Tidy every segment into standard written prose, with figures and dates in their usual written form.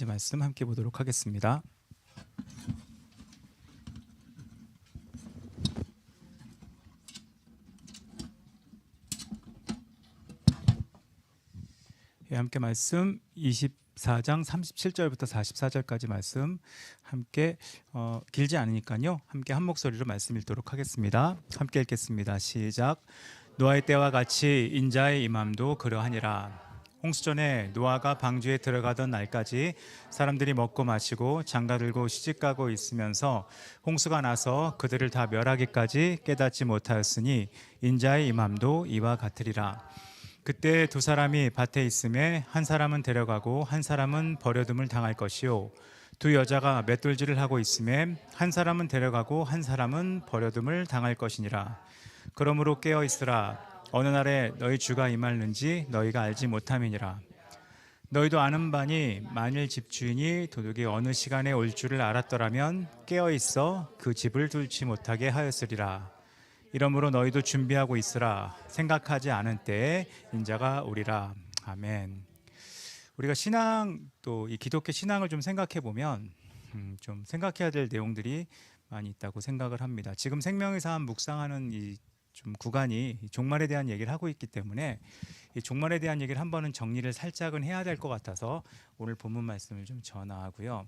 말씀 함께 보도록 하겠습니다. 함께 말씀 24장 37절부터 44절까지 말씀 함께 길지 않으니까요. 함께 한 목소리로 말씀 읽도록 하겠습니다. 함께 읽겠습니다. 시작. 노아의 때와 같이 인자의 임함도 그러하니라. 홍수전에 노아가 방주에 들어가던 날까지 사람들이 먹고 마시고 장가들고 시집가고 있으면서 홍수가 나서 그들을 다 멸하기까지 깨닫지 못하였으니 인자의 임함도 이와 같으리라. 그때 두 사람이 밭에 있음에 한 사람은 데려가고 한 사람은 버려둠을 당할 것이요 두 여자가 맷돌질을 하고 있음에 한 사람은 데려가고 한 사람은 버려둠을 당할 것이니라. 그러므로 깨어 있으라. 어느 날에 너희 주가 임하는지 너희가 알지 못함이니라. 너희도 아는 바니 만일 집주인이 도둑이 어느 시간에 올 줄을 알았더라면 깨어 있어 그 집을 뚫지 못하게 하였으리라. 이러므로 너희도 준비하고 있으라. 생각하지 않은 때에 인자가 오리라. 아멘. 우리가 신앙 또 이 기독교 신앙을 좀 생각해 보면 좀 생각해야 될 내용들이 많이 있다고 생각을 합니다. 지금 생명의 삶 묵상하는 이 좀 구간이 종말에 대한 얘기를 하고 있기 때문에 이 종말에 대한 얘기를 한 번은 정리를 살짝은 해야 될 것 같아서 오늘 본문 말씀을 좀 전하고요.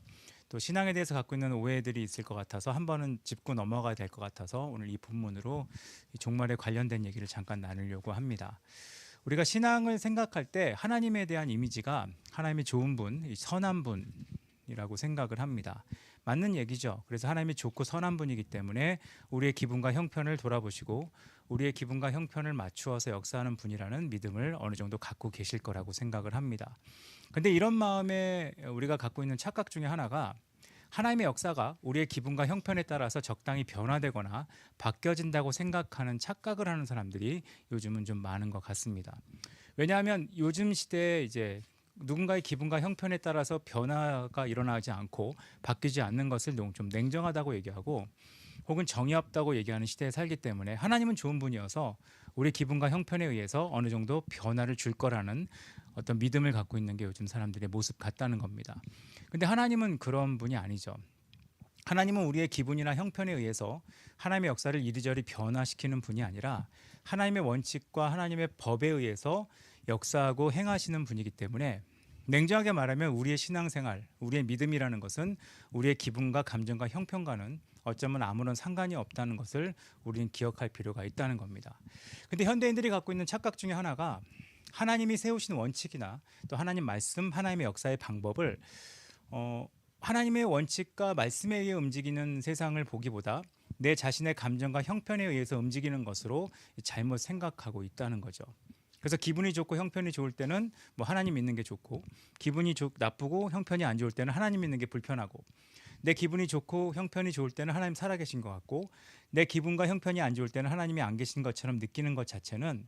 또 신앙에 대해서 갖고 있는 오해들이 있을 것 같아서 한 번은 짚고 넘어가야 될 것 같아서 오늘 이 본문으로 이 종말에 관련된 얘기를 잠깐 나누려고 합니다. 우리가 신앙을 생각할 때 하나님에 대한 이미지가 하나님이 좋은 분, 선한 분이라고 생각을 합니다. 맞는 얘기죠. 그래서 하나님이 좋고 선한 분이기 때문에 우리의 기분과 형편을 돌아보시고 우리의 기분과 형편을 맞추어서 역사하는 분이라는 믿음을 어느 정도 갖고 계실 거라고 생각을 합니다. 근데 이런 마음에 우리가 갖고 있는 착각 중에 하나가 하나님의 역사가 우리의 기분과 형편에 따라서 적당히 변화되거나 바뀌어진다고 생각하는 착각을 하는 사람들이 요즘은 좀 많은 것 같습니다. 왜냐하면 요즘 시대에 이제 누군가의 기분과 형편에 따라서 변화가 일어나지 않고 바뀌지 않는 것을 좀 냉정하다고 얘기하고 혹은 정이 없다고 얘기하는 시대에 살기 때문에 하나님은 좋은 분이어서 우리 기분과 형편에 의해서 어느 정도 변화를 줄 거라는 어떤 믿음을 갖고 있는 게 요즘 사람들의 모습 같다는 겁니다. 근데 하나님은 그런 분이 아니죠. 하나님은 우리의 기분이나 형편에 의해서 하나님의 역사를 이리저리 변화시키는 분이 아니라 하나님의 원칙과 하나님의 법에 의해서 역사하고 행하시는 분이기 때문에 냉정하게 말하면 우리의 신앙생활, 우리의 믿음이라는 것은 우리의 기분과 감정과 형편과는 어쩌면 아무런 상관이 없다는 것을 우리는 기억할 필요가 있다는 겁니다. 근데 현대인들이 갖고 있는 착각 중에 하나가 하나님이 세우신 원칙이나 또 하나님 말씀, 하나님의 역사의 방법을 하나님의 원칙과 말씀에 의해 움직이는 세상을 보기보다 내 자신의 감정과 형편에 의해서 움직이는 것으로 잘못 생각하고 있다는 거죠. 그래서 기분이 좋고 형편이 좋을 때는 뭐 하나님 믿는 게 좋고 기분이 나쁘고 형편이 안 좋을 때는 하나님 믿는 게 불편하고 내 기분이 좋고 형편이 좋을 때는 하나님 살아계신 것 같고 내 기분과 형편이 안 좋을 때는 하나님이 안 계신 것처럼 느끼는 것 자체는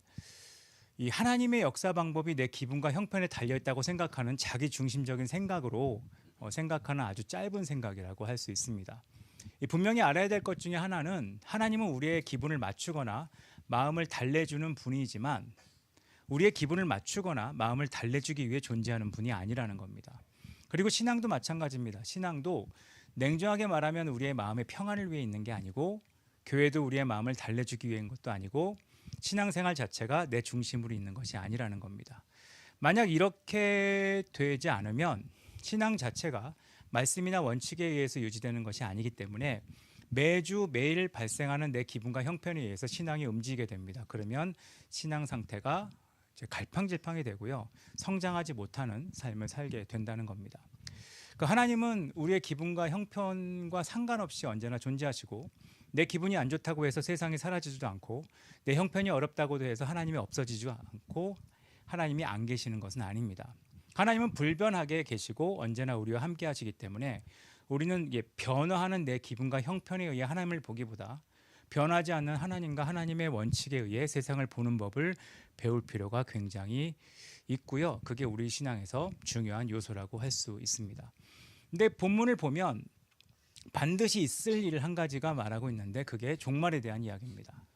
이 하나님의 역사 방법이 내 기분과 형편에 달려있다고 생각하는 자기 중심적인 생각으로 생각하는 아주 짧은 생각이라고 할 수 있습니다. 분명히 알아야 될 것 중에 하나는 하나님은 우리의 기분을 맞추거나 마음을 달래주는 분이지만 우리의 기분을 맞추거나 마음을 달래주기 위해 존재하는 분이 아니라는 겁니다. 그리고 신앙도 마찬가지입니다. 신앙도 냉정하게 말하면 우리의 마음의 평안을 위해 있는 게 아니고 교회도 우리의 마음을 달래주기 위한 것도 아니고 신앙생활 자체가 내 중심으로 있는 것이 아니라는 겁니다. 만약 이렇게 되지 않으면 신앙 자체가 말씀이나 원칙에 의해서 유지되는 것이 아니기 때문에 매주 매일 발생하는 내 기분과 형편에 의해서 신앙이 움직이게 됩니다. 그러면 신앙 상태가 갈팡질팡이 되고요. 성장하지 못하는 삶을 살게 된다는 겁니다. 하나님은 우리의 기분과 형편과 상관없이 언제나 존재하시고 내 기분이 안 좋다고 해서 세상이 사라지지도 않고 내 형편이 어렵다고 해서 하나님이 없어지지 않고 하나님이 안 계시는 것은 아닙니다. 하나님은 불변하게 계시고 언제나 우리와 함께 하시기 때문에 우리는 변화하는 내 기분과 형편에 의해 하나님을 보기보다 변하지 않는 하나님과 하나님의 원칙에 의해 세상을 보는 법을 배울 필요가 굉장히 있고요. 그게 우리 신앙에서 중요한 요소라고 할 수 있습니다. 근데 본문을 보면 반드시 있을 일 한 가지가 말하고 있는데 그게 종말에 대한 이야기입니다.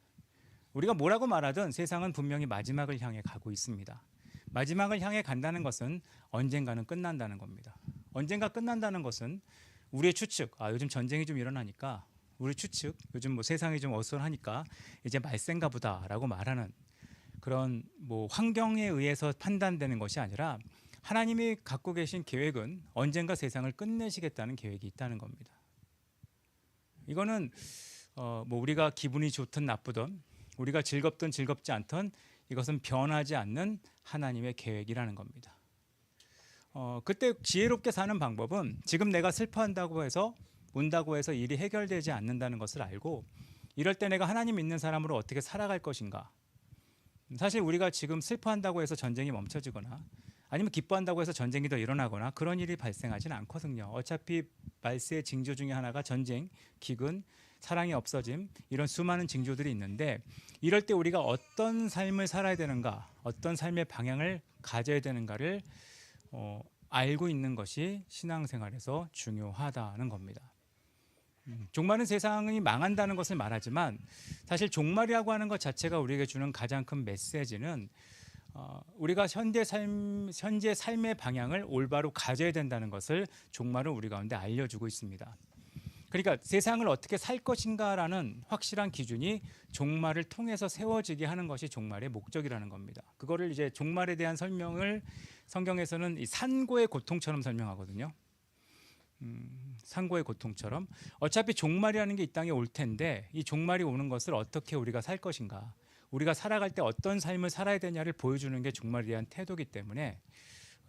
우리가 뭐라고 말하든 세상은 분명히 마지막을 향해 가고 있습니다. 마지막을 향해 간다는 것은 언젠가는 끝난다는 겁니다. 언젠가 끝난다는 것은 우리의 추측, 요즘 전쟁이 좀 일어나니까 우리 추측, 요즘 뭐 세상이 좀 어수선하니까 이제 말세인가 보다라고 말하는 그런 뭐 환경에 의해서 판단되는 것이 아니라 하나님이 갖고 계신 계획은 언젠가 세상을 끝내시겠다는 계획이 있다는 겁니다. 이거는 뭐 우리가 기분이 좋든 나쁘든 우리가 즐겁든 즐겁지 않든 이것은 변하지 않는 하나님의 계획이라는 겁니다. 그때 지혜롭게 사는 방법은 지금 내가 슬퍼한다고 해서 운다고 해서 일이 해결되지 않는다는 것을 알고 이럴 때 내가 하나님 믿는 사람으로 어떻게 살아갈 것인가. 사실 우리가 지금 슬퍼한다고 해서 전쟁이 멈춰지거나 아니면 기뻐한다고 해서 전쟁이 더 일어나거나 그런 일이 발생하지는 않거든요. 어차피 말세의 징조 중에 하나가 전쟁, 기근, 사랑이 없어짐 이런 수많은 징조들이 있는데 이럴 때 우리가 어떤 삶을 살아야 되는가, 어떤 삶의 방향을 가져야 되는가를 알고 있는 것이 신앙생활에서 중요하다는 겁니다. 종말은 세상이 망한다는 것을 말하지만 사실 종말이라고 하는 것 자체가 우리에게 주는 가장 큰 메시지는 우리가 현재 삶의 방향을 올바로 가져야 된다는 것을 종말은 우리 가운데 알려주고 있습니다. 그러니까 세상을 어떻게 살 것인가라는 확실한 기준이 종말을 통해서 세워지게 하는 것이 종말의 목적이라는 겁니다. 그거를 이제 종말에 대한 설명을 성경에서는 이 산고의 고통처럼 설명하거든요. 산고의 고통처럼 어차피 종말이라는 게 이 땅에 올 텐데 이 종말이 오는 것을 어떻게 우리가 살 것인가, 우리가 살아갈 때 어떤 삶을 살아야 되냐를 보여주는 게 종말에 대한 태도이기 때문에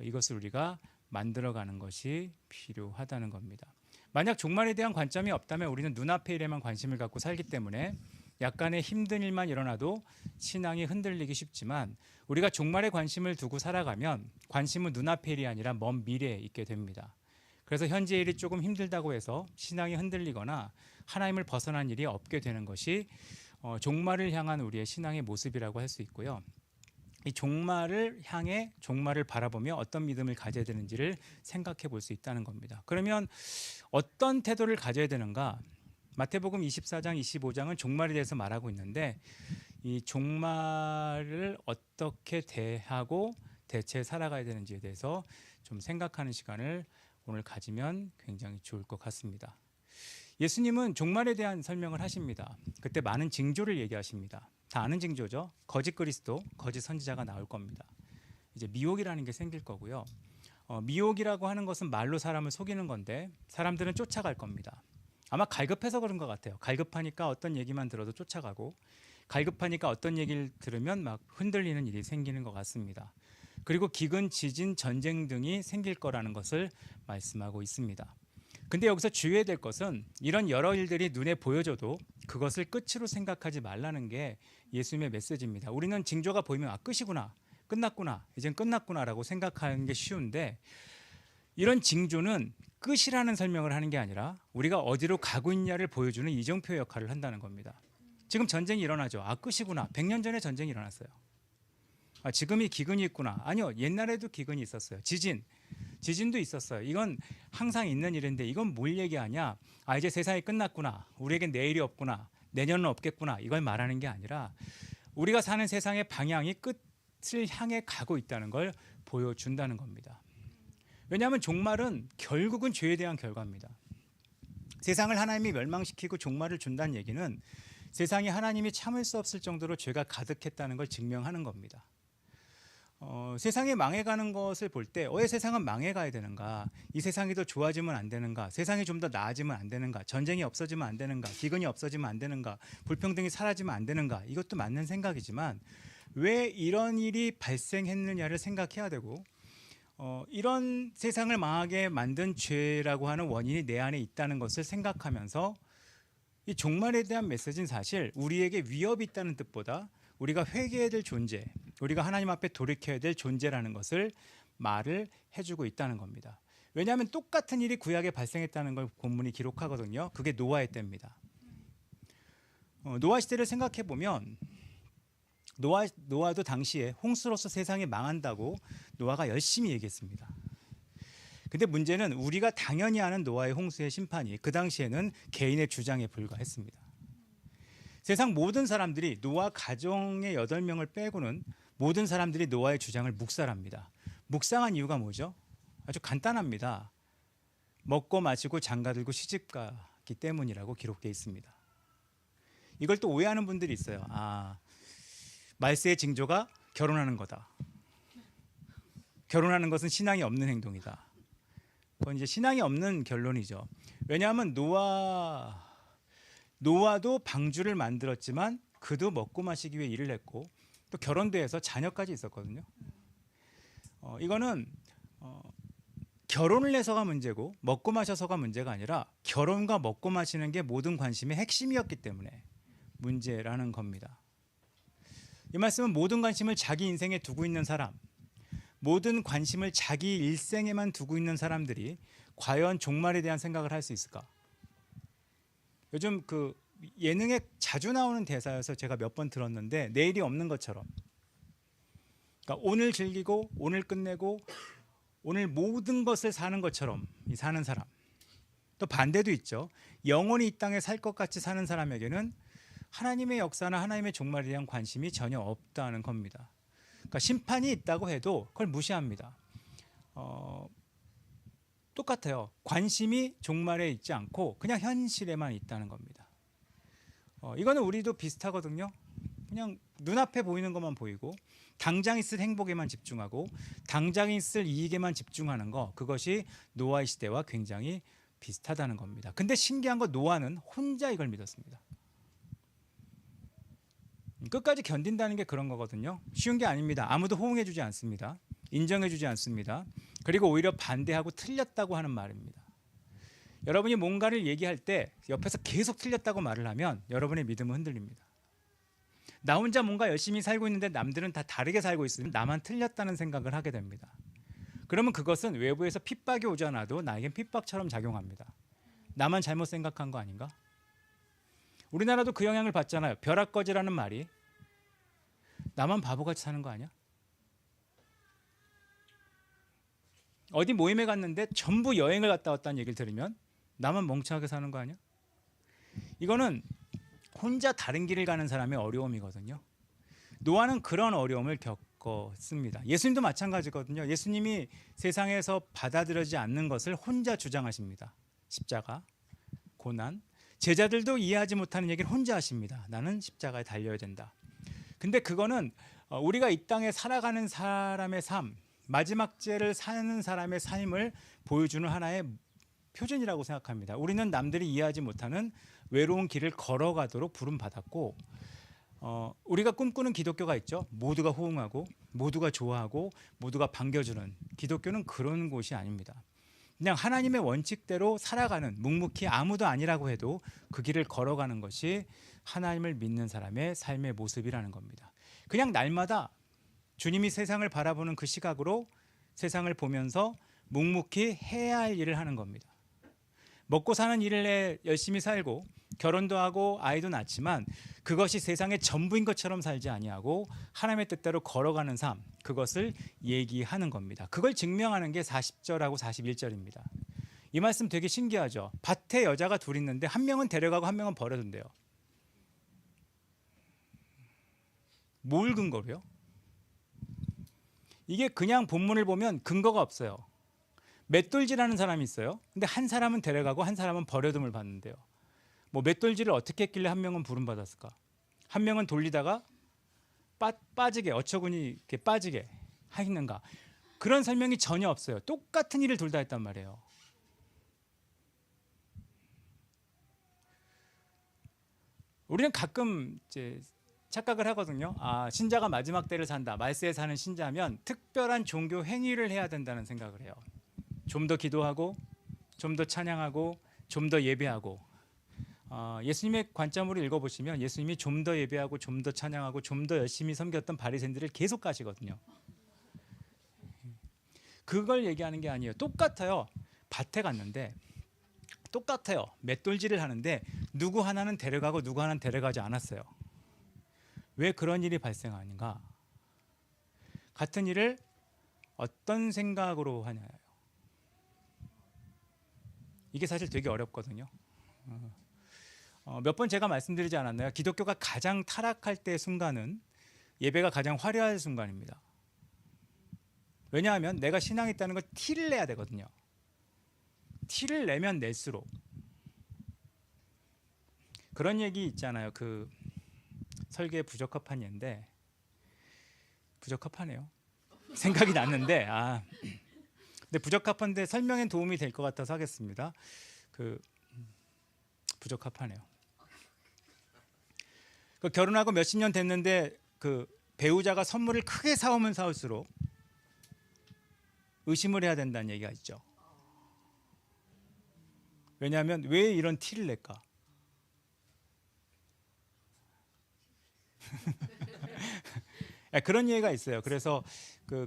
이것을 우리가 만들어가는 것이 필요하다는 겁니다. 만약 종말에 대한 관점이 없다면 우리는 눈앞의 일에만 관심을 갖고 살기 때문에 약간의 힘든 일만 일어나도 신앙이 흔들리기 쉽지만 우리가 종말에 관심을 두고 살아가면 관심은 눈앞의 일이 아니라 먼 미래에 있게 됩니다. 그래서 현재 일이 조금 힘들다고 해서 신앙이 흔들리거나 하나님을 벗어난 일이 없게 되는 것이 종말을 향한 우리의 신앙의 모습이라고 할 수 있고요. 이 종말을 향해 종말을 바라보며 어떤 믿음을 가져야 되는지를 생각해 볼 수 있다는 겁니다. 그러면 어떤 태도를 가져야 되는가? 마태복음 24장, 25장은 종말에 대해서 말하고 있는데 이 종말을 어떻게 대하고 대체 살아가야 되는지에 대해서 좀 생각하는 시간을 오늘 가지면 굉장히 좋을 것 같습니다. 예수님은 종말에 대한 설명을 하십니다. 그때 많은 징조를 얘기하십니다. 다 아는 징조죠. 거짓 그리스도, 거짓 선지자가 나올 겁니다. 이제 미혹이라는 게 생길 거고요. 미혹이라고 하는 것은 말로 사람을 속이는 건데 사람들은 쫓아갈 겁니다. 아마 갈급해서 그런 것 같아요. 갈급하니까 어떤 얘기만 들어도 쫓아가고 갈급하니까 어떤 얘기를 들으면 막 흔들리는 일이 생기는 것 같습니다. 그리고 기근, 지진, 전쟁 등이 생길 거라는 것을 말씀하고 있습니다. 근데 여기서 주의해야 될 것은 이런 여러 일들이 눈에 보여져도 그것을 끝으로 생각하지 말라는 게 예수님의 메시지입니다. 우리는 징조가 보이면 끝이구나, 끝났구나, 이젠 끝났구나라고 생각하는 게 쉬운데 이런 징조는 끝이라는 설명을 하는 게 아니라 우리가 어디로 가고 있냐를 보여주는 이정표 역할을 한다는 겁니다. 지금 전쟁이 일어나죠. 끝이구나. 100년 전에 전쟁이 일어났어요. 지금이 기근이 있구나. 아니요, 옛날에도 기근이 있었어요. 지진도 있었어요. 이건 항상 있는 일인데 이건 뭘 얘기하냐? 이제 세상이 끝났구나. 우리에겐 내일이 없구나. 내년은 없겠구나. 이걸 말하는 게 아니라 우리가 사는 세상의 방향이 끝을 향해 가고 있다는 걸 보여준다는 겁니다. 왜냐하면 종말은 결국은 죄에 대한 결과입니다. 세상을 하나님이 멸망시키고 종말을 준다는 얘기는 세상에 하나님이 참을 수 없을 정도로 죄가 가득했다는 걸 증명하는 겁니다. 세상이 망해가는 것을 볼 때 왜 세상은 망해가야 되는가? 이 세상이 더 좋아지면 안 되는가? 세상이 좀 더 나아지면 안 되는가? 전쟁이 없어지면 안 되는가? 기근이 없어지면 안 되는가? 불평등이 사라지면 안 되는가? 이것도 맞는 생각이지만 왜 이런 일이 발생했느냐를 생각해야 되고 이런 세상을 망하게 만든 죄라고 하는 원인이 내 안에 있다는 것을 생각하면서 이 종말에 대한 메시지는 사실 우리에게 위협이 있다는 뜻보다 우리가 회개해야 될 존재, 우리가 하나님 앞에 돌이켜야 될 존재라는 것을 말을 해주고 있다는 겁니다. 왜냐하면 똑같은 일이 구약에 발생했다는 걸 본문이 기록하거든요. 그게 노아의 때입니다. 노아 시대를 생각해 보면 노아도 당시에 홍수로서 세상이 망한다고 노아가 열심히 얘기했습니다. 근데 문제는 우리가 당연히 아는 노아의 홍수의 심판이 그 당시에는 개인의 주장에 불과했습니다. 세상 모든 사람들이 노아 가정의 8명을 빼고는 모든 사람들이 노아의 주장을 묵살합니다. 묵상한 이유가 뭐죠? 아주 간단합니다. 먹고 마시고 장가들고 시집가기 때문이라고 기록되어 있습니다. 이걸 또 오해하는 분들이 있어요. 말세의 징조가 결혼하는 거다. 결혼하는 것은 신앙이 없는 행동이다. 그건 이제 신앙이 없는 결론이죠. 왜냐하면 노아도 방주를 만들었지만 그도 먹고 마시기 위해 일을 했고 또 결혼도 해서 자녀까지 있었거든요. 이거는 결혼을 해서가 문제고 먹고 마셔서가 문제가 아니라 결혼과 먹고 마시는 게 모든 관심의 핵심이었기 때문에 문제라는 겁니다. 이 말씀은 모든 관심을 자기 인생에 두고 있는 사람, 모든 관심을 자기 일생에만 두고 있는 사람들이 과연 종말에 대한 생각을 할 수 있을까? 요즘 그 예능에 자주 나오는 대사여서 제가 몇 번 들었는데 내일이 없는 것처럼, 그러니까 오늘 즐기고 오늘 끝내고 오늘 모든 것을 사는 것처럼 사는 사람. 또 반대도 있죠. 영원히 이 땅에 살 것 같이 사는 사람에게는 하나님의 역사나 하나님의 종말에 대한 관심이 전혀 없다는 겁니다. 그러니까 심판이 있다고 해도 그걸 무시합니다. 똑같아요. 관심이 종말에 있지 않고 그냥 현실에만 있다는 겁니다. 이거는 우리도 비슷하거든요. 그냥 눈앞에 보이는 것만 보이고 당장 있을 행복에만 집중하고 당장 있을 이익에만 집중하는 거, 그것이 노아의 시대와 굉장히 비슷하다는 겁니다. 근데 신기한 건 노아는 혼자 이걸 믿었습니다. 끝까지 견딘다는 게 그런 거거든요. 쉬운 게 아닙니다. 아무도 호응해주지 않습니다. 인정해주지 않습니다. 그리고 오히려 반대하고 틀렸다고 하는 말입니다. 여러분이 뭔가를 얘기할 때 옆에서 계속 틀렸다고 말을 하면 여러분의 믿음은 흔들립니다. 나 혼자 뭔가 열심히 살고 있는데 남들은 다 다르게 살고 있으면 나만 틀렸다는 생각을 하게 됩니다. 그러면 그것은 외부에서 핍박이 오지 않아도 나에겐 핍박처럼 작용합니다. 나만 잘못 생각한 거 아닌가? 우리나라도 그 영향을 받잖아요. 벼락거지라는 말이 나만 바보같이 사는 거 아니야? 어디 모임에 갔는데 전부 여행을 갔다 왔다는 얘기를 들으면 나만 멍청하게 사는 거 아니야? 이거는 혼자 다른 길을 가는 사람의 어려움이거든요. 노아는 그런 어려움을 겪었습니다. 예수님도 마찬가지거든요. 예수님이 세상에서 받아들여지지 않는 것을 혼자 주장하십니다. 십자가, 고난. 제자들도 이해하지 못하는 얘기를 혼자 하십니다. 나는 십자가에 달려야 된다. 근데 그거는 우리가 이 땅에 살아가는 사람의 삶, 마지막 죄를 사는 사람의 삶을 보여주는 하나의 표준이라고 생각합니다. 우리는 남들이 이해하지 못하는 외로운 길을 걸어가도록 부름받았고, 우리가 꿈꾸는 기독교가 있죠. 모두가 호응하고 모두가 좋아하고 모두가 반겨주는 기독교는 그런 곳이 아닙니다. 그냥 하나님의 원칙대로 살아가는, 묵묵히 아무도 아니라고 해도 그 길을 걸어가는 것이 하나님을 믿는 사람의 삶의 모습이라는 겁니다. 그냥 날마다 주님이 세상을 바라보는 그 시각으로 세상을 보면서 묵묵히 해야 할 일을 하는 겁니다. 먹고 사는 일을 내 열심히 살고 결혼도 하고 아이도 낳지만 그것이 세상의 전부인 것처럼 살지 아니하고 하나님의 뜻대로 걸어가는 삶, 그것을 얘기하는 겁니다. 그걸 증명하는 게 40절하고 41절입니다. 이 말씀 되게 신기하죠. 밭에 여자가 둘 있는데 한 명은 데려가고 한 명은 버려둔대요. 뭘 근거로요? 이게 그냥 본문을 보면 근거가 없어요. 맷돌질하는 사람이 있어요. 근데 한 사람은 데려가고 한 사람은 버려둠을 받는데요. 뭐 맷돌질을 어떻게 했길래 한 명은 부름받았을까? 한 명은 돌리다가 빠지게, 어처구니 이렇게 빠지게 하는가? 그런 설명이 전혀 없어요. 똑같은 일을 둘 다 했단 말이에요. 우리는 가끔 이제 착각을 하거든요. 신자가 마지막 때를 산다. 말세에 사는 신자면 특별한 종교 행위를 해야 된다는 생각을 해요. 좀 더 기도하고, 좀 더 찬양하고, 좀 더 예배하고. 예수님의 관점으로 읽어보시면 예수님이 좀 더 예배하고, 좀 더 찬양하고, 좀 더 열심히 섬겼던 바리새인들을 계속 가시거든요. 그걸 얘기하는 게 아니에요. 똑같아요. 밭에 갔는데 똑같아요. 맷돌질을 하는데 누구 하나는 데려가고 누구 하나는 데려가지 않았어요. 왜 그런 일이 발생하는가? 같은 일을 어떤 생각으로 하냐요. 이게 사실 되게 어렵거든요. 몇 번 제가 말씀드리지 않았나요? 기독교가 가장 타락할 때 순간은 예배가 가장 화려할 순간입니다. 왜냐하면 내가 신앙이 있다는 걸 티를 내야 되거든요. 티를 내면 낼수록 그런 얘기 있잖아요. 그 설계에 부적합한 예인데 부적합하네요. 생각이 났는데 근데 부적합한데 설명에 도움이 될 것 같아서 하겠습니다. 그 부적합하네요. 그 결혼하고 몇십 년 됐는데 그 배우자가 선물을 크게 사오면 사올수록 의심을 해야 된다는 얘기가 있죠. 왜냐하면 왜 이런 티를 낼까? 그런 얘기가 있어요. 그래서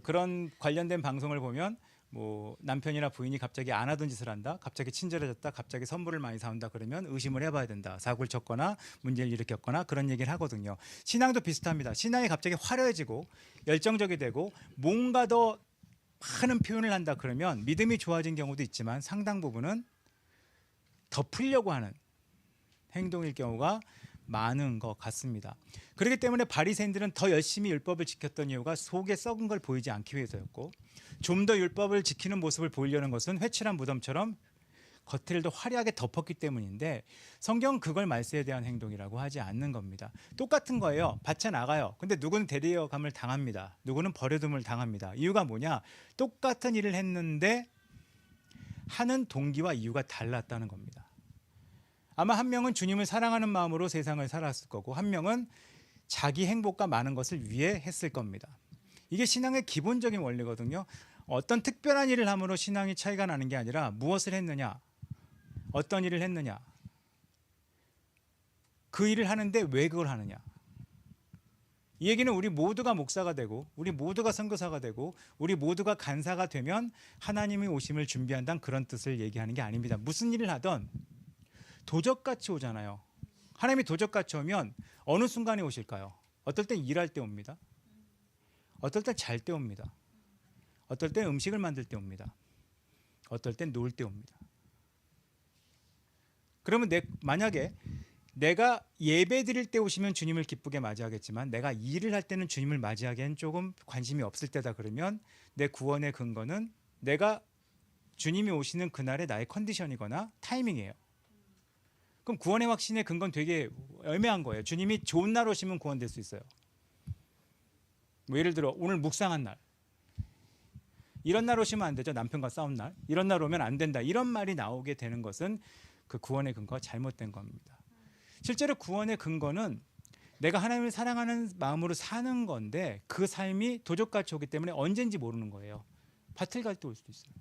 그런 관련된 방송을 보면 뭐 남편이나 부인이 갑자기 안 하던 짓을 한다, 갑자기 친절해졌다, 갑자기 선물을 많이 사온다 그러면 의심을 해봐야 된다. 사고를 쳤거나 문제를 일으켰거나 그런 얘기를 하거든요. 신앙도 비슷합니다. 신앙이 갑자기 화려해지고 열정적이 되고 뭔가 더 많은 표현을 한다 그러면 믿음이 좋아진 경우도 있지만 상당 부분은 덮으려고 하는 행동일 경우가 많은 것 같습니다. 그렇기 때문에 바리새인들은 더 열심히 율법을 지켰던 이유가 속에 썩은 걸 보이지 않기 위해서였고, 좀 더 율법을 지키는 모습을 보이려는 것은 회칠한 무덤처럼 겉을 더 화려하게 덮었기 때문인데, 성경은 그걸 말세에 대한 행동이라고 하지 않는 겁니다. 똑같은 거예요. 밭에 나가요. 근데 누구는 데려감을 당합니다. 누구는 버려둠을 당합니다. 이유가 뭐냐? 똑같은 일을 했는데 하는 동기와 이유가 달랐다는 겁니다. 아마 한 명은 주님을 사랑하는 마음으로 세상을 살았을 거고, 한 명은 자기 행복과 많은 것을 위해 했을 겁니다. 이게 신앙의 기본적인 원리거든요. 어떤 특별한 일을 함으로 신앙이 차이가 나는 게 아니라 무엇을 했느냐, 어떤 일을 했느냐, 그 일을 하는데 왜 그걸 하느냐. 이 얘기는 우리 모두가 목사가 되고 우리 모두가 선교사가 되고 우리 모두가 간사가 되면 하나님이 오심을 준비한다는 그런 뜻을 얘기하는 게 아닙니다. 무슨 일을 하든 도적같이 오잖아요. 하나님이 도적같이 오면 어느 순간에 오실까요? 어떨 땐 일할 때 옵니다. 어떨 땐 잘 때 옵니다. 어떨 땐 음식을 만들 때 옵니다. 어떨 땐 놀 때 옵니다. 그러면 만약에 내가 예배 드릴 때 오시면 주님을 기쁘게 맞이하겠지만 내가 일을 할 때는 주님을 맞이하기엔 조금 관심이 없을 때다 그러면 내 구원의 근거는 내가 주님이 오시는 그날의 나의 컨디션이거나 타이밍이에요. 그럼 구원의 확신의 근거는 되게 애매한 거예요. 주님이 좋은 날 오시면 구원될 수 있어요. 뭐 예를 들어 오늘 묵상한 날, 이런 날 오시면 안 되죠. 남편과 싸운 날, 이런 날 오면 안 된다, 이런 말이 나오게 되는 것은 그 구원의 근거가 잘못된 겁니다. 실제로 구원의 근거는 내가 하나님을 사랑하는 마음으로 사는 건데 그 삶이 도적같이 오기 때문에 언젠지 모르는 거예요. 밭을 갈 때 올 수도 있어요.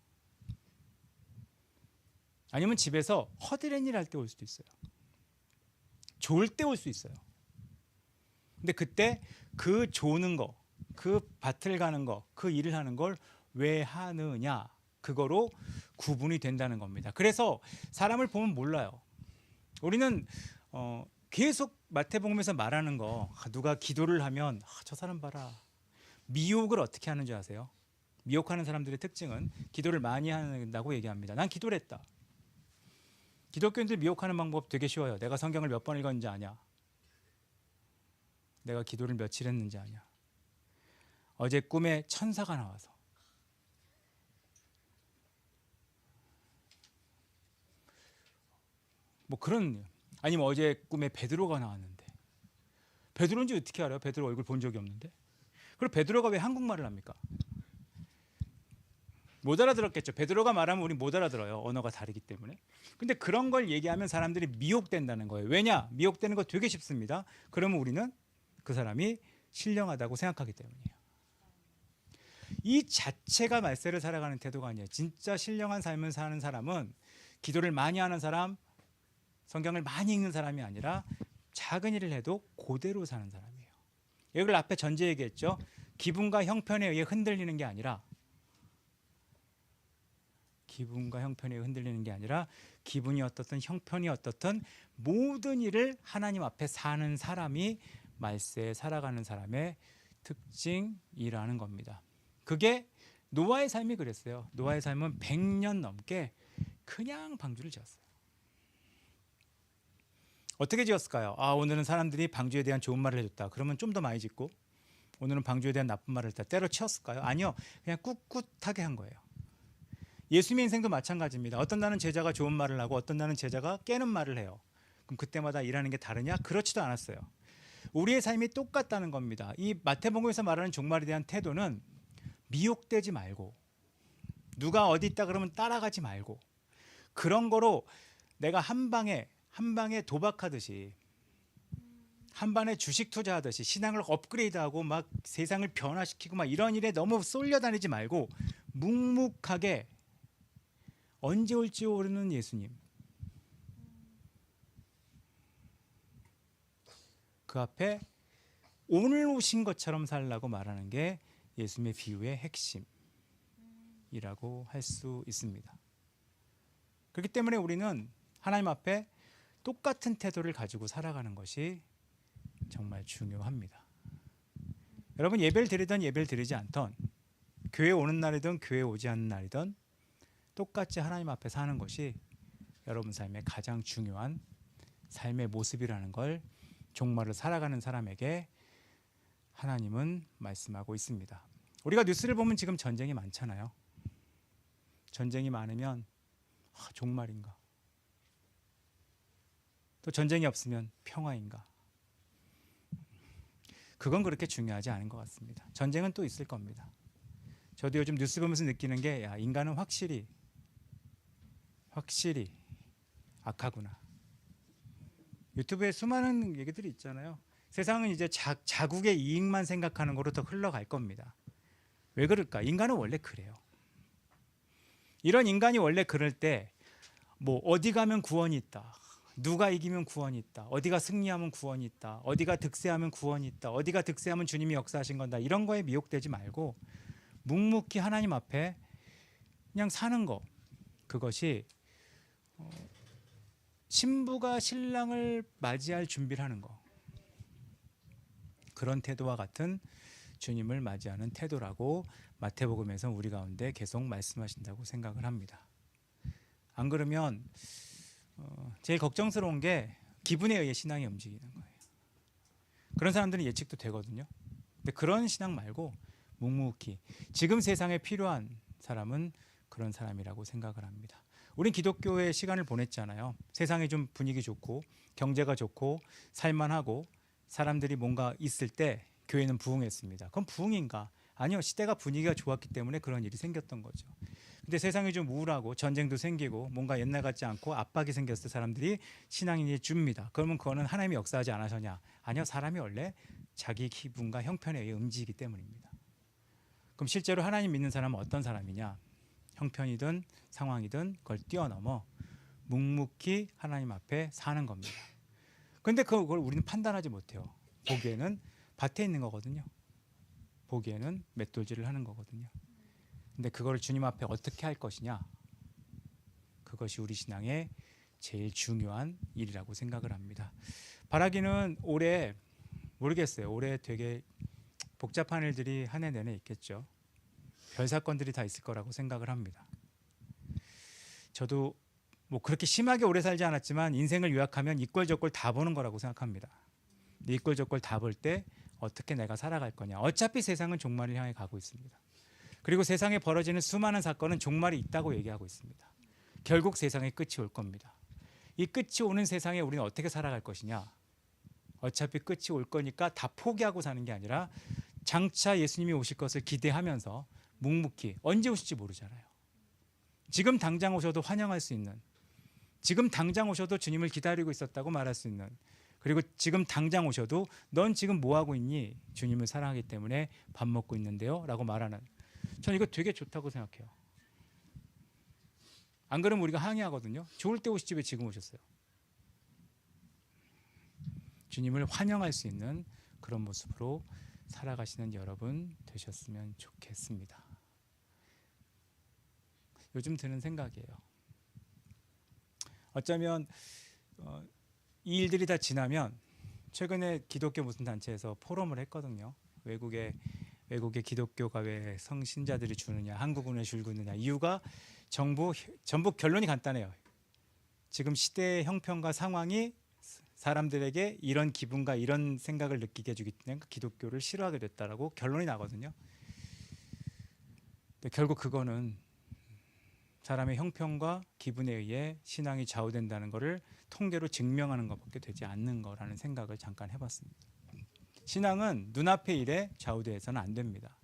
아니면 집에서 허드렛 일 할 때 올 수도 있어요. 좋을 때 올 수 있어요. 근데 그때 그 조는 거, 그 밭을 가는 거, 그 일을 하는 걸 왜 하느냐, 그거로 구분이 된다는 겁니다. 그래서 사람을 보면 몰라요. 우리는 계속 마태복음에서 말하는 거, 누가 기도를 하면 저 사람 봐라, 미혹을 어떻게 하는지 아세요? 미혹하는 사람들의 특징은 기도를 많이 한다고 얘기합니다. 난 기도를 했다. 기독교인들 미혹하는 방법 되게 쉬워요. 내가 성경을 몇 번 읽었는지 아냐? 내가 기도를 며칠 했는지 아냐? 어제 꿈에 천사가 나와서, 뭐 그런, 아니면 어제 꿈에 베드로가 나왔는데, 베드로인지 어떻게 알아요? 베드로 얼굴 본 적이 없는데. 그리고 베드로가 왜 한국말을 합니까? 못 알아들었겠죠. 베드로가 말하면 우리 못 알아들어요. 언어가 다르기 때문에. 근데 그런 걸 얘기하면 사람들이 미혹된다는 거예요. 왜냐? 미혹되는 거 되게 쉽습니다. 그러면 우리는 그 사람이 신령하다고 생각하기 때문이에요. 이 자체가 말세를 살아가는 태도가 아니에요. 진짜 신령한 삶을 사는 사람은 기도를 많이 하는 사람, 성경을 많이 읽는 사람이 아니라 작은 일을 해도 그대로 사는 사람이에요. 이걸 앞에 전제 얘기했죠. 기분과 형편에 의해 흔들리는 게 아니라, 기분과 형편에 의해 흔들리는 게 아니라 기분이 어떻든 형편이 어떻든 모든 일을 하나님 앞에 사는 사람이 말세에 살아가는 사람의 특징이라는 겁니다. 그게 노아의 삶이 그랬어요. 노아의 삶은 100년 넘게 그냥 방주를 지었어요. 어떻게 지었을까요? 오늘은 사람들이 방주에 대한 좋은 말을 해줬다. 그러면 좀 더 많이 짓고, 오늘은 방주에 대한 나쁜 말을 했다. 때려치웠을까요? 아니요. 그냥 꿋꿋하게 한 거예요. 예수님의 인생도 마찬가지입니다. 어떤 날은 제자가 좋은 말을 하고 어떤 날은 제자가 깨는 말을 해요. 그럼 그때마다 일하는 게 다르냐? 그렇지도 않았어요. 우리의 삶이 똑같다는 겁니다. 이 마태복음에서 말하는 종말에 대한 태도는 미혹되지 말고, 누가 어디 있다 그러면 따라가지 말고, 그런 거로 내가 한 방에 도박하듯이, 한 방에 주식 투자하듯이 신앙을 업그레이드하고 막 세상을 변화시키고 막 이런 일에 너무 쏠려다니지 말고 묵묵하게, 언제 올지 모르는 예수님, 그 앞에 오늘 오신 것처럼 살라고 말하는 게 예수님의 비유의 핵심이라고 할 수 있습니다. 그렇기 때문에 우리는 하나님 앞에 똑같은 태도를 가지고 살아가는 것이 정말 중요합니다. 여러분, 예배를 드리든 예배를 드리지 않던, 교회 오는 날이든 교회 오지 않는 날이든 똑같이 하나님 앞에 사는 것이 여러분 삶의 가장 중요한 삶의 모습이라는 걸 종말을 살아가는 사람에게 하나님은 말씀하고 있습니다. 우리가 뉴스를 보면 지금 전쟁이 많잖아요. 전쟁이 많으면 종말인가? 또 전쟁이 없으면 평화인가? 그건 그렇게 중요하지 않은 것 같습니다. 전쟁은 또 있을 겁니다. 저도 요즘 뉴스 보면서 느끼는 게, 인간은 확실히 악하구나. 유튜브에 수많은 얘기들이 있잖아요. 세상은 이제 자국의 이익만 생각하는 거로 더 흘러갈 겁니다. 왜 그럴까? 인간은 원래 그래요. 이런 인간이 원래 그럴 때 뭐 어디 가면 구원이 있다, 누가 이기면 구원이 있다, 어디가 승리하면 구원이 있다, 어디가 득세하면 구원이 있다, 어디가 득세하면 주님이 역사하신 건다, 이런 거에 미혹되지 말고 묵묵히 하나님 앞에 그냥 사는 거, 그것이 신부가 신랑을 맞이할 준비를 하는 거, 그런 태도와 같은 주님을 맞이하는 태도라고 마태복음에서 우리 가운데 계속 말씀하신다고 생각을 합니다. 안 그러면 제일 걱정스러운 게 기분에 의해 신앙이 움직이는 거예요. 그런 사람들은 예측도 되거든요. 근데 그런 신앙 말고 묵묵히 지금 세상에 필요한 사람은 그런 사람이라고 생각을 합니다. 우린 기독교의 시간을 보냈잖아요. 세상이 좀 분위기 좋고 경제가 좋고 살만하고 사람들이 뭔가 있을 때 교회는 부흥했습니다. 그럼 부흥인가? 아니요. 시대가 분위기가 좋았기 때문에 그런 일이 생겼던 거죠. 근데 세상이 좀 우울하고 전쟁도 생기고 뭔가 옛날 같지 않고 압박이 생겼을 때 사람들이 신앙인이 줍니다. 그러면 그거는 하나님이 역사하지 않으셨냐? 아니요. 사람이 원래 자기 기분과 형편에 의해 움직이기 때문입니다. 그럼 실제로 하나님 믿는 사람은 어떤 사람이냐? 형편이든 상황이든 그걸 뛰어넘어 묵묵히 하나님 앞에 사는 겁니다. 그런데 그걸 우리는 판단하지 못해요. 보기에는 밭에 있는 거거든요. 보기에는 맷돌질을 하는 거거든요. 근데 그걸 주님 앞에 어떻게 할 것이냐? 그것이 우리 신앙의 제일 중요한 일이라고 생각을 합니다. 바라기는 올해 모르겠어요. 올해 되게 복잡한 일들이 한 해 내내 있겠죠. 별 사건들이 다 있을 거라고 생각을 합니다. 저도 뭐 그렇게 심하게 오래 살지 않았지만 인생을 요약하면 이꼴저꼴 다 보는 거라고 생각합니다. 이꼴저꼴 다 볼 때 어떻게 내가 살아갈 거냐. 어차피 세상은 종말을 향해 가고 있습니다. 그리고 세상에 벌어지는 수많은 사건은 종말이 있다고 얘기하고 있습니다. 결국 세상의 끝이 올 겁니다. 이 끝이 오는 세상에 우리는 어떻게 살아갈 것이냐. 어차피 끝이 올 거니까 다 포기하고 사는 게 아니라 장차 예수님이 오실 것을 기대하면서 묵묵히, 언제 오실지 모르잖아요. 지금 당장 오셔도 환영할 수 있는, 지금 당장 오셔도 주님을 기다리고 있었다고 말할 수 있는, 그리고 지금 당장 오셔도 넌 지금 뭐하고 있니? 주님을 사랑하기 때문에 밥 먹고 있는데요 라고 말하는, 저는 이거 되게 좋다고 생각해요. 안 그러면 우리가 항의하거든요. 좋을 때 오시지 왜 지금 오셨어요? 주님을 환영할 수 있는 그런 모습으로 살아가시는 여러분 되셨으면 좋겠습니다. 요즘 드는 생각이에요. 어쩌면 이 일들이 다 지나면, 최근에 기독교 무슨 단체에서 포럼을 했거든요. 외국의 기독교가 왜 성신자들이 주느냐, 한국은 왜 줄고 있느냐. 이유가 전부 결론이 간단해요. 지금 시대의 형편과 상황이 사람들에게 이런 기분과 이런 생각을 느끼게 해주기 때문에 기독교를 싫어하게 됐다라고 결론이 나거든요. 근데 결국 그거는 사람의 형편과 기분에 의해 신앙이 좌우된다는 것을 통계로 증명하는 것밖에 되지 않는 거라는 생각을 잠깐 해봤습니다. 신앙은 눈앞의 일에 좌우되어서는 안 됩니다.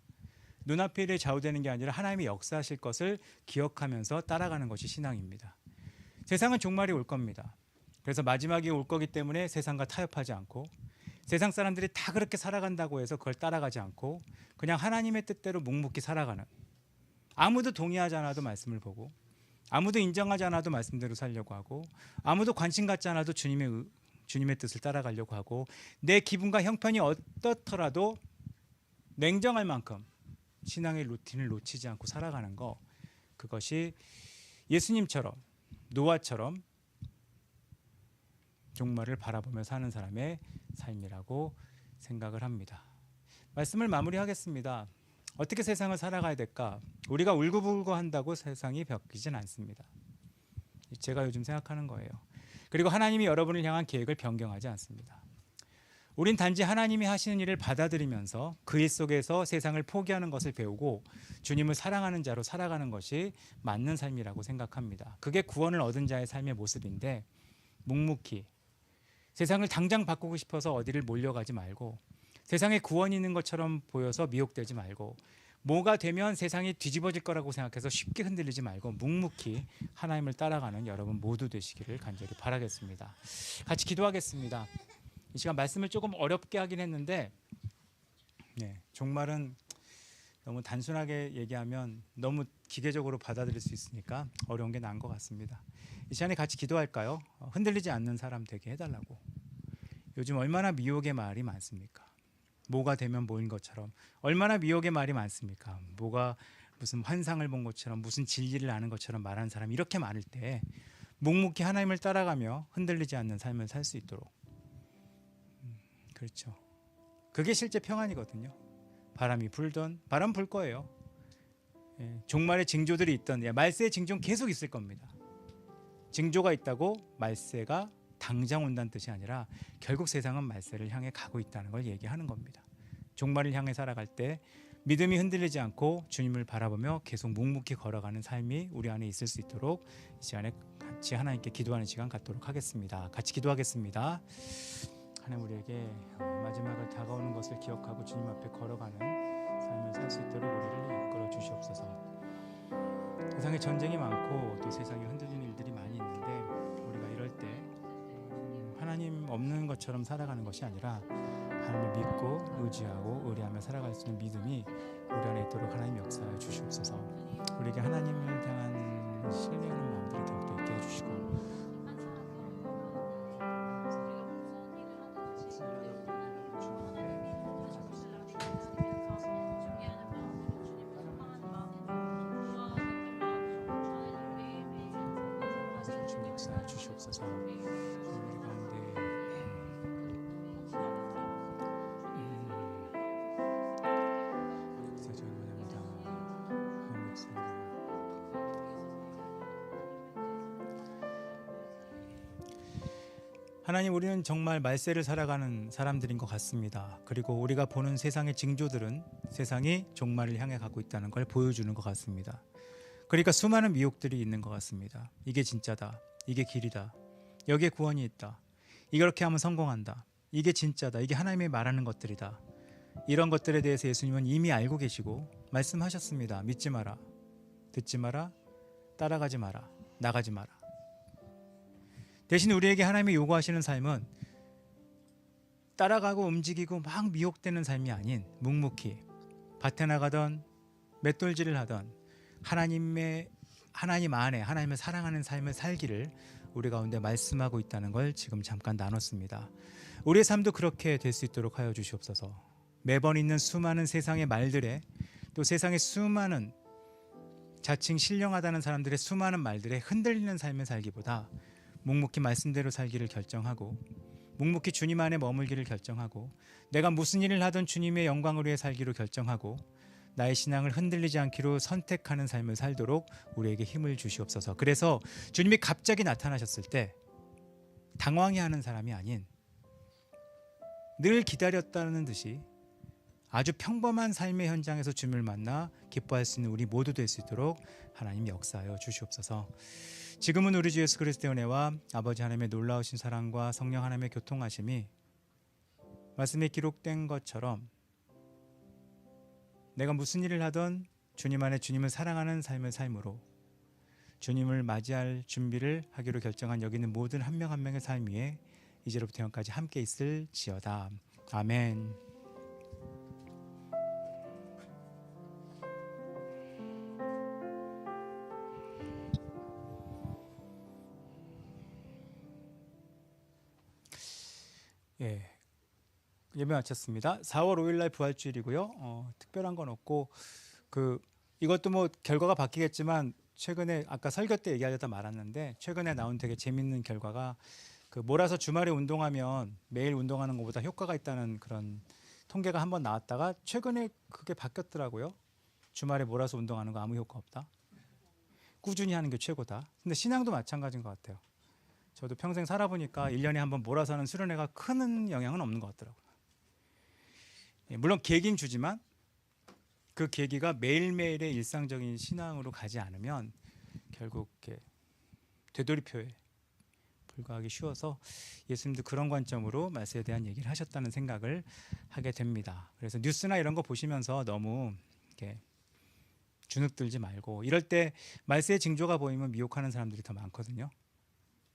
눈앞의 일에 좌우되는 게 아니라 하나님이 역사하실 것을 기억하면서 따라가는 것이 신앙입니다. 세상은 종말이 올 겁니다. 그래서 마지막이 올 거기 때문에 세상과 타협하지 않고, 세상 사람들이 다 그렇게 살아간다고 해서 그걸 따라가지 않고 그냥 하나님의 뜻대로 묵묵히 살아가는, 아무도 동의하지 않아도 말씀을 보고, 아무도 인정하지 않아도 말씀대로 살려고 하고, 아무도 관심 갖지 않아도 주님의 뜻을 따라가려고 하고, 내 기분과 형편이 어떻더라도 냉정할 만큼 신앙의 루틴을 놓치지 않고 살아가는 거, 그것이 예수님처럼, 노아처럼 종말을 바라보며 사는 사람의 삶이라고 생각을 합니다. 말씀을 마무리하겠습니다. 어떻게 세상을 살아가야 될까? 우리가 울고불고 한다고 세상이 바뀌진 않습니다. 제가 요즘 생각하는 거예요. 그리고 하나님이 여러분을 향한 계획을 변경하지 않습니다. 우린 단지 하나님이 하시는 일을 받아들이면서 그 일 속에서 세상을 포기하는 것을 배우고 주님을 사랑하는 자로 살아가는 것이 맞는 삶이라고 생각합니다. 그게 구원을 얻은 자의 삶의 모습인데, 묵묵히 세상을 당장 바꾸고 싶어서 어디를 몰려가지 말고, 세상에 구원이 있는 것처럼 보여서 미혹되지 말고, 뭐가 되면 세상이 뒤집어질 거라고 생각해서 쉽게 흔들리지 말고 묵묵히 하나님을 따라가는 여러분 모두 되시기를 간절히 바라겠습니다. 같이 기도하겠습니다. 이 시간 말씀을 조금 어렵게 하긴 했는데, 종말은 너무 단순하게 얘기하면 너무 기계적으로 받아들일 수 있으니까 어려운 게 나은 것 같습니다. 이 시간에 같이 기도할까요? 흔들리지 않는 사람 되게 해달라고. 요즘 얼마나 미혹의 말이 많습니까? 뭐가 되면 뭐인 것처럼 얼마나 미혹의 말이 많습니까? 뭐가 무슨 환상을 본 것처럼, 무슨 진리를 아는 것처럼 말하는 사람이 이렇게 많을 때 묵묵히 하나님을 따라가며 흔들리지 않는 삶을 살 수 있도록, 그렇죠. 그게 실제 평안이거든요. 바람이 불던, 바람 불 거예요. 종말의 징조들이 있던, 말세의 징조는 계속 있을 겁니다. 징조가 있다고 말세가 당장 온다는 뜻이 아니라 결국 세상은 말세를 향해 가고 있다는 걸 얘기하는 겁니다. 종말을 향해 살아갈 때 믿음이 흔들리지 않고 주님을 바라보며 계속 묵묵히 걸어가는 삶이 우리 안에 있을 수 있도록 이 시간에 같이 하나님께 기도하는 시간 갖도록 하겠습니다. 같이 기도하겠습니다. 하나님, 우리에게 마지막을 다가오는 것을 기억하고 주님 앞에 걸어가는 삶을 살 수 있도록 우리를 이끌어 주시옵소서. 세상에 전쟁이 많고 또 세상에 흔들리는 일들이 많이 있는데, 우리가 이럴 때 하나님 없는 것처럼 살아가는 것이 아니라 하나님을 믿고 의지하고 의뢰하며 살아갈 수 있는 믿음이 우리 안에 있도록 하나님 역사해 주시옵소서. 우리에게 하나님을 향한 신뢰하는 마음들이 더욱더 있게 해주시고, 주님 역사해 주시옵소서. 우리 가운데 하나님, 우리는 정말 말세를 살아가는 사람들인 것 같습니다. 그리고 우리가 보는 세상의 징조들은 세상이 종말을 향해 가고 있다는 걸 보여주는 것 같습니다. 그러니까 수많은 미혹들이 있는 것 같습니다. 이게 진짜다, 이게 길이다, 여기에 구원이 있다, 이렇게 하면 성공한다, 이게 진짜다, 이게 하나님이 말하는 것들이다. 이런 것들에 대해서 예수님은 이미 알고 계시고 말씀하셨습니다. 믿지 마라, 듣지 마라, 따라가지 마라, 나가지 마라. 대신 우리에게 하나님이 요구하시는 삶은 따라가고 움직이고 막 미혹되는 삶이 아닌, 묵묵히 밭에 나가던 맷돌질을 하던 하나님 안에 하나님을 사랑하는 삶을 살기를 우리 가운데 말씀하고 있다는 걸 지금 잠깐 나눴습니다. 우리의 삶도 그렇게 될 수 있도록 하여 주시옵소서. 매번 있는 수많은 세상의 말들에, 또 세상의 수많은 자칭 신령하다는 사람들의 수많은 말들에 흔들리는 삶을 살기보다 묵묵히 말씀대로 살기를 결정하고, 묵묵히 주님 안에 머물기를 결정하고, 내가 무슨 일을 하든 주님의 영광을 위해 살기로 결정하고, 나의 신앙을 흔들리지 않기로 선택하는 삶을 살도록 우리에게 힘을 주시옵소서. 그래서 주님이 갑자기 나타나셨을 때 당황해하는 사람이 아닌, 늘 기다렸다는 듯이 아주 평범한 삶의 현장에서 주님을 만나 기뻐할 수 있는 우리 모두 될 수 있도록 하나님 역사하여 주시옵소서. 지금은 우리 주 예수 그리스도의 은혜와 아버지 하나님의 놀라우신 사랑과 성령 하나님의 교통하심이 말씀에 기록된 것처럼 내가 무슨 일을 하든 주님 안에 주님을 사랑하는 삶의 삶으로 주님을 맞이할 준비를 하기로 결정한 여기 있는 모든 한 명 한 명의 삶 위에 이제로부터 영까지 함께 있을지어다. 아멘. 예, 예배 마쳤습니다. 4월 5일 날 부활주일이고요. 특별한 건 없고 이것도 뭐 결과가 바뀌겠지만 최근에 아까 설교 때 얘기하려다 말았는데 최근에 나온 되게 재밌는 결과가 몰아서 주말에 운동하면 매일 운동하는 것보다 효과가 있다는 그런 통계가 한번 나왔다가 최근에 그게 바뀌었더라고요. 주말에 몰아서 운동하는 거 아무 효과 없다. 꾸준히 하는 게 최고다. 근데 신앙도 마찬가지인 것 같아요. 저도 평생 살아보니까 1년에 한번 몰아서 하는 수련회가 큰 영향은 없는 것 같더라고요. 물론 계기는 주지만 그 계기가 매일매일의 일상적인 신앙으로 가지 않으면 결국 되돌이표에 불과하기 쉬워서 예수님도 그런 관점으로 말씀에 대한 얘기를 하셨다는 생각을 하게 됩니다. 그래서 뉴스나 이런 거 보시면서 너무 주눅들지 말고 이럴 때 말세의 징조가 보이면 미혹하는 사람들이 더 많거든요.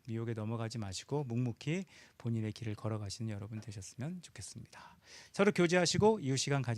미혹에 넘어가지 마시고 묵묵히 본인의 길을 걸어가시는 여러분 되셨으면 좋겠습니다. 서로 교제하시고 이웃 시간 가지시고